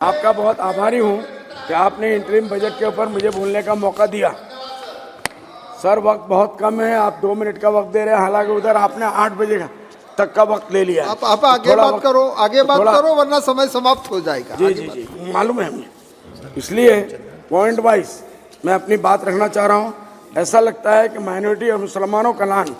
आपका बहुत आभारी हूं कि आपने इंटरिम बजट के ऊपर मुझे बोलने का मौका दिया। सर वक्त बहुत कम है, आप 2 मिनट का वक्त दे रहे हैं, हालांकि उधर आपने 8 बजे तक का वक्त ले लिया है। आप आगे बात करो, आगे बात करो, वरना समय समाप्त हो जाएगा। जी जी जी, मालूम है हमें, इसलिए पॉइंट वाइज मैं अपनी बात रखना चाह रहा हूँ। ऐसा लगता है कि माइनॉरिटी और मुसलमानों का नाम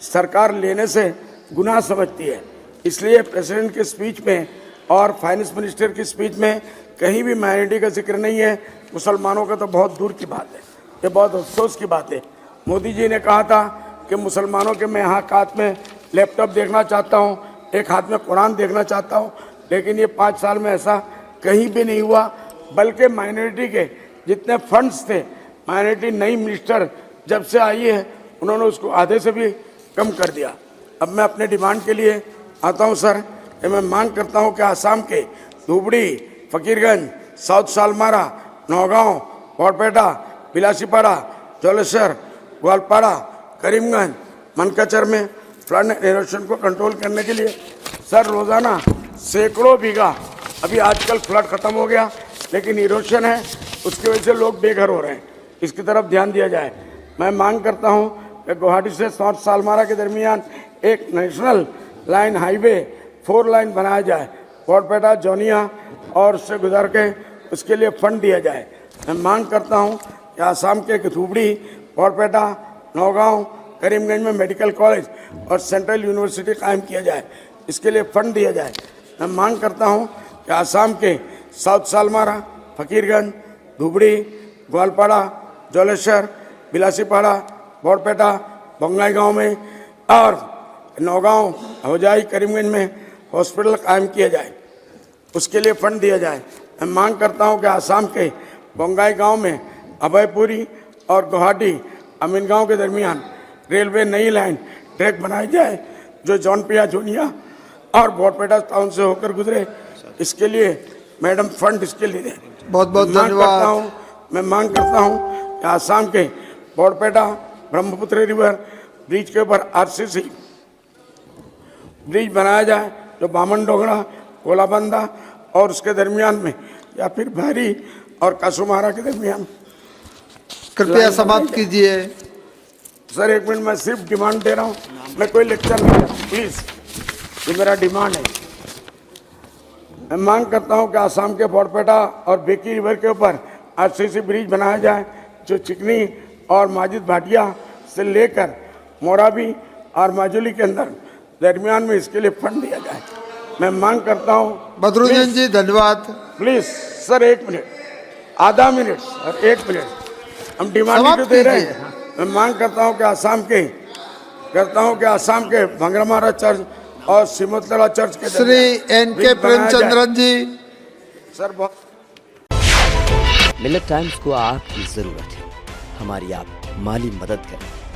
सरकार लेने से गुनाह समझती है, इसलिए प्रेसिडेंट की स्पीच में और फाइनेंस मिनिस्टर की स्पीच में कहीं भी माइनॉरिटी का जिक्र नहीं है। मुसलमानों का तो बहुत दूर की बात है, ये बहुत अफसोस की बात है। मोदी जी ने कहा था कि मुसलमानों के मैं यहाँ हाथ में लैपटॉप देखना चाहता हूँ, एक हाथ में कुरान देखना चाहता हूँ, लेकिन ये 5 साल में ऐसा कहीं भी नहीं हुआ। बल्कि माइनॉरिटी के जितने फंड्स थे, माइनॉरिटी नई मिनिस्टर जब से आई है उन्होंने उसको आधे से भी कम कर दिया। अब मैं अपने डिमांड के लिए आता हूँ सर, मैं मांग करता हूँ कि आसाम के धुबड़ी, फकीरगंज, साउथ सालमारा, नौगांव, बरपेटा, बिलासीपाड़ा, जलेसर, ग्वालपाड़ा, करीमगंज, मनकाचर में फ्लड इरोशन को कंट्रोल करने के लिए सर रोज़ाना सैकड़ों बीघा, अभी आजकल फ्लड ख़त्म हो गया लेकिन इरोशन है, उसकी वजह से लोग बेघर हो रहे हैं, इसकी तरफ ध्यान दिया जाए। मैं मांग करता हूं कि गुवाहाटी से साउथ सालमारा के दरमियान एक नेशनल लाइन हाईवे 4 लाइन बनाया जाए, बरपेटा, जोनिया और उससे गुजर के उसके लिए फंड दिया जाए। मैं मांग करता हूं कि आसाम के धुबड़ी, बरपेटा, नौगांव, करीमगंज में मेडिकल कॉलेज और सेंट्रल यूनिवर्सिटी कायम किया जाए, इसके लिए फंड दिया जाए। मैं मांग करता हूं कि आसाम के साउथ सालमारा, फकीरगंज, धुबड़ी, ग्वालपाड़ा, जलेसर, बिलासीपाड़ा, बरपेटा, बंगाईगांव में और नौगांव, हौजाई, करीमगंज में हॉस्पिटल कायम किया जाए, उसके लिए फंड दिया जाए। मैं मांग करता हूं कि आसाम के बंगाईगांव में अभयपुरी और गुवाहाटी अमीनगांव के दरमियान रेलवे नई लाइन ट्रैक बनाई जाए जो जौनपुर, जोनिया और बरपेटा टाउन से होकर गुजरे, इसके लिए मैडम फंड इसके लिए दें। बहुत बहुत धन्यवाद। मैं मांग करता हूं कि आसाम के बरपेटा ब्रह्मपुत्र रिवर ब्रिज के ऊपर आरसीसी ब्रिज बनाया जाए जो बामन डोगरा, कोलाबंदा और उसके दरमियान में, या फिर भारी और कासूमारा के दरमियान। कृपया समाप्त कीजिए। सर 1 मिनट, मैं सिर्फ डिमांड दे रहा हूँ, मैं कोई लेक्चर नहीं दे रहा, प्लीज़, ये मेरा डिमांड है। मैं मांग करता हूँ कि आसाम के बरपेटा और बेकी रिवर के ऊपर आरसीसी ब्रिज बनाया जाए जो चिकनी और माजिद भाटिया से लेकर मोराबी और माजुली के अंदर दरमियान में इसके लिए फंड दिया जाए। मैं मांग करता हूँ बदरुद्दीन जी, धन्यवाद। प्लीज सर 1 मिनट, आधा मिनट और 1 मिनट, हम डिमांड दे रहे हैं। मैं मांग करता हूँ कि आसाम के भंगरामारा चर्च और सिमोतला चर्च के श्री NK प्रेमचंद्रन जी। सर बहुत मिलेट टाइम्स को आपकी जरूरत है, हमारी आप माली मदद करें।